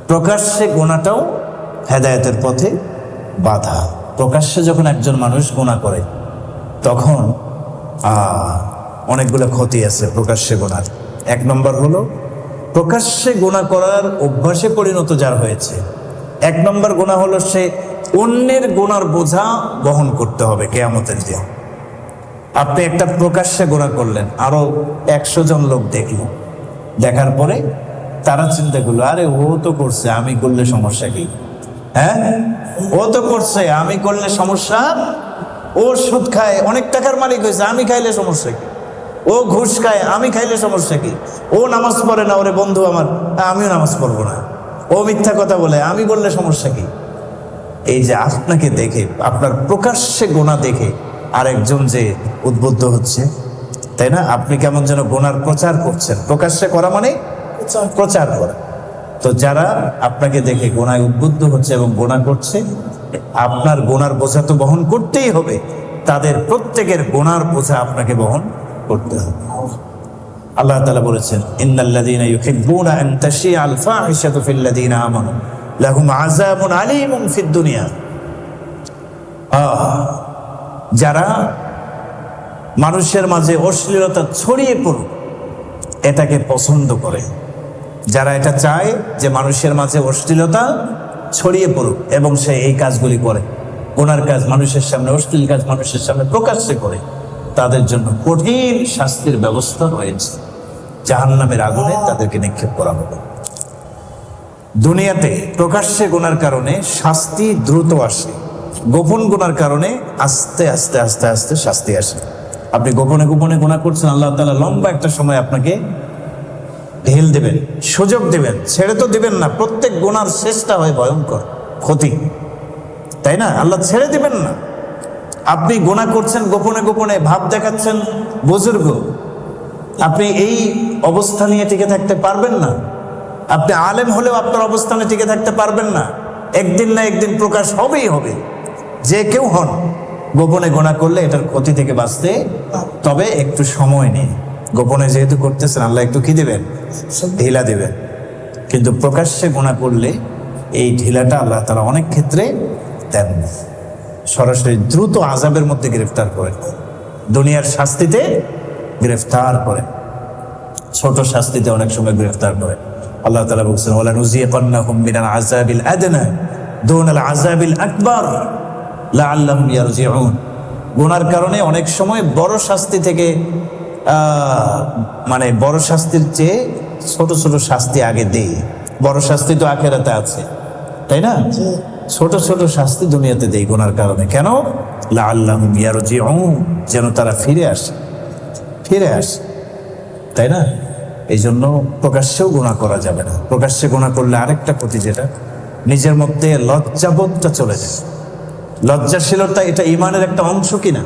প্রকাশ্যে গোনাটাও হেদায়েতের পথে বাধা। প্রকাশ্যে যখন একজন মানুষ গোনা করে তখন অনেকগুলো ক্ষতি আছে প্রকাশ্যে গোনার। এক নম্বর হলো প্রকাশ্যে গোনা করার অভ্যাসে পরিণত যার হয়েছে, এক নম্বর গোনা হলো সে অন্যের গোনার বোঝা বহন করতে হবে কিয়ামতের দিন। আপনি একটা প্রকাশ্যে গোনা করলেন, আরো 100 জন লোক দেখলো, দেখার পরে তারা চিন্তা করলো আরে ও তো করছে, আমি করলে সমস্যা কি? হ্যাঁ, ও তো করছে, আমি করলে সমস্যা? ও সুদ খায়, অনেক টাকার মালিক হয়েছে, আমি খাইলে সমস্যা কি? ও ঘুষ খায়, আমি খাইলে সমস্যা কি? ও নামাজ পড়ে না, ওরে বন্ধু আমার, আমিও নামাজ পড়বো না। ও মিথ্যা কথা বলে, আমি বললে সমস্যা কি? এই যে আপনাকে দেখে, আপনার প্রকাশ্যে গোনা দেখে আরেকজন যে উদ্বুদ্ধ হচ্ছে, তাই না? আপনি কেমন যেন গোনার প্রচার করছেন। প্রকাশ্যে করা মানে প্রচার করা। তো যারা আপনাকে দেখে গোনায় উদ্বুদ্ধ হচ্ছে এবং গোনা করছে, আপনার গোনার বোঝা তো বহন করতেই হবে, তাদের প্রত্যেকের গোনার বোঝা আপনাকে বহন করতে হবে। আল্লাহ তাআলা বলেছেন ইন্নাল্লাযীনা ইউহিব্বুনা আন তাশিআল ফাহিশাতু ফিল্লাযীনা আমানু লাহুম আযাবুন আলীমুন ফিদ দুনিয়া। যারা মানুষের মাঝে অশ্লীলতা ছড়িয়ে পড়ুক এটাকে পছন্দ করে, যারা এটা চায় যে মানুষের মাঝে অশ্লীলতা ছড়িয়ে পড়ুক এবং সে এই কাজগুলি করে, গুনার কাজ মানুষের সামনে, অশ্লীল কাজ মানুষের সামনে প্রকাশ্যে করে, তাদের জন্য কঠিন শাস্তির ব্যবস্থা রয়েছে। জাহান্নামের আগুনে তাদেরকে নিক্ষেপ করা হবে। দুনিয়াতে প্রকাশ্যে গুনার কারণে শাস্তি দ্রুত আসে, গোপন গুনার কারণে আস্তে আস্তে আস্তে আস্তে শাস্তি আসে। আপনি গোপনে গোপনে গুনাহ করছেন, আল্লাহ তাআলা লম্বা একটা সময় আপনাকে ঢেল দেবেন, সুযোগ দেবেন, ছেড়ে তো দিবেন না। প্রত্যেক গুনার শেষটা হয় ভয়ঙ্কর ক্ষতি, তাই না? আল্লাহ ছেড়ে দিবেন না। আপনি গুনাহ করছেন গোপনে গোপনে, ভাব দেখাচ্ছেন বুজুর্গ, আপনি এই অবস্থা নিয়ে টিকে থাকতে পারবেন না। আপনি আলেম হলেও আপনার অবস্থানে টিকে থাকতে পারবেন না। একদিন না একদিন প্রকাশ হবেই হবে, যে কেউ হন। গোপনে গুনাহ করলে এটার ক্ষতি থেকে বাঁচতে তবে একটু সময় নিয়ে, গোপনে যেহেতু করতেছেন আল্লাহ একটু কি দেবেন? ঢিলা দেবেন। কিন্তু প্রকাশ্যে গুনাহ করলে এই ঢিলাটা আল্লাহ তাআলা অনেক ক্ষেত্রে দেন, সরাসরি দ্রুত আযাবের মধ্যে গ্রেফতার করেন, দুনিয়ার শাস্তিতে গ্রেফতার করেন, ছোট শাস্তিতে অনেক সময় গ্রেফতার করেন। আল্লাহ তাআলা বলছেন ওয়ালা নুযিকান্নাহুম মিনাল আযাবিল আদনা দুনাল আযাবিল আকবার লাআল্লাহুম ইয়ারজিউন। গুনার কারণে অনেক সময় বড় শাস্তি থেকে মানে বড় শাস্তির চেয়ে ছোট ছোট শাস্তি আগে দেই। বড় শাস্তি তো আখিরাতে আছে, তাই না? ছোট ছোট শাস্তি দুনিয়াতে দেই গুনার কারণে। কেন? লাআল্লাহুম ইয়ারজিউন, যেন তারা ফিরে আসে, তাই না? এই জন্য প্রকাশ্যেও গুনাহ করা যাবে না। প্রকাশ্যে গুনাহ করলে আরেকটা ক্ষতি, যেটা নিজের মধ্যে লজ্জাবোধটা চলে যায়। লজ্জাশীলতা এটা ঈমানের একটা অংশ কিনা?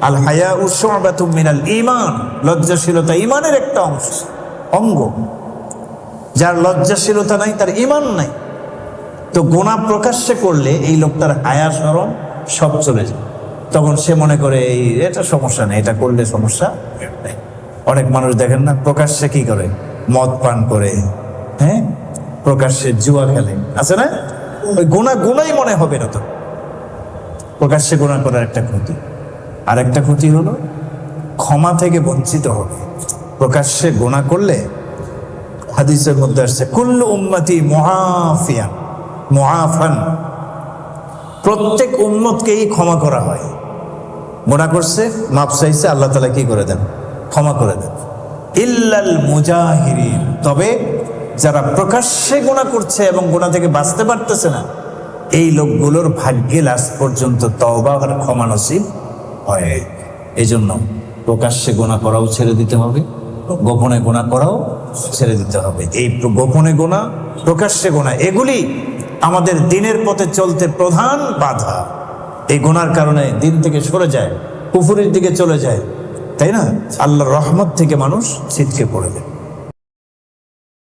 আল হায়াউ শু'বাতুম মিনাল ঈমান, লজ্জাশীলতা ঈমানের একটা অঙ্গ। যার লজ্জাশীলতা নাই তার ঈমান নাই। তো গুনাহ প্রকাশ্যে করলে এই লোকটার হায়া শরম সব চলে যায়। তখন সে মনে করে এটা সমস্যা নেই, এটা করলে সমস্যা নেই। অনেক মানুষ দেখেন না প্রকাশ্যে কি করে? মদ পান করে, হ্যাঁ, প্রকাশ্যে জুয়া খেলে, আছে না? ওই গুনাই মনে হবে না। তো প্রকাশ্যে গুনাহ করার একটা ক্ষতি। আর একটা ক্ষতি হলো ক্ষমা থেকে বঞ্চিত হবে। প্রকাশ্যে গুনাহ করলে হাদিসের মধ্যে আসছে কুল্লু উম্মতি মুআফান, প্রত্যেক উম্মতকেই ক্ষমা করা হয়। গুনাহ করছে, মাপ চাইছে, আল্লাহ তাআলা কি করে দেন? ক্ষমা করে দেন। ইল্লাল মুজাহিরিন, তবে যারা প্রকাশ্যে গুনাহ করছে এবং গুনাহ থেকে বাঁচতে পারতেছে না, এই লোকগুলোর ভাগ্যে লাস্ট পর্যন্ত তওবা আর ক্ষমা নসিব হয়। এই জন্য প্রকাশ্যে গুনাহ করাও ছেড়ে দিতে হবে, গোপনে গুনাহ করাও ছেড়ে দিতে হবে। এই গোপনে গুনাহ, প্রকাশ্যে গুনাহ, এগুলি আমাদের দিনের পথে চলতে প্রধান বাধা। এই গুনার কারণে দিন থেকে সরে যায়, কুফরের দিকে চলে যায়, তাই না? আল্লাহর রহমত থেকে মানুষ ছিটকে পড়ে যায়।